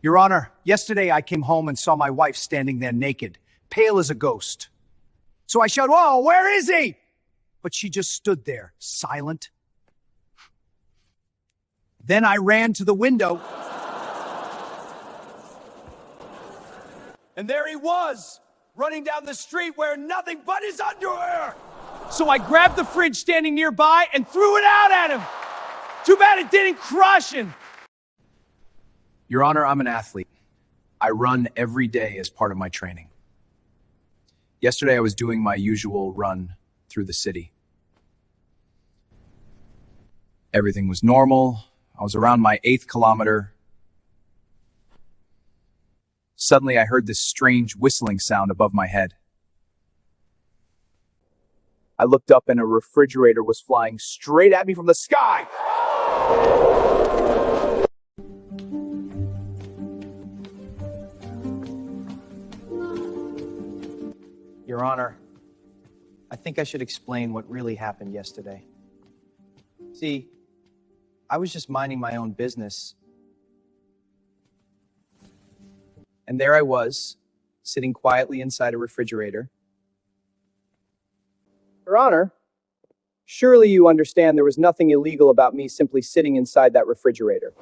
Your Honor, yesterday I came home and saw my wife standing there naked, pale as a ghost. So I shouted, "Whoa, where is he?" But she just stood there, silent. Then I ran to the window. And there he was, running down the street wearing nothing but his underwear. So I grabbed the fridge standing nearby and threw it out at him. Too bad it didn't crush him. Your Honor, I'm an athlete. I run every day as part of my training. Yesterday I was doing my usual run through the city. Everything was normal. I was around my 8th kilometer. Suddenly I heard this strange whistling sound above my head. I looked up and a refrigerator was flying straight at me from the sky. Your Honor, I think I should explain what really happened yesterday. See, I was just minding my own business. And there I was, sitting quietly inside a refrigerator. Your Honor, surely you understand there was nothing illegal about me simply sitting inside that refrigerator.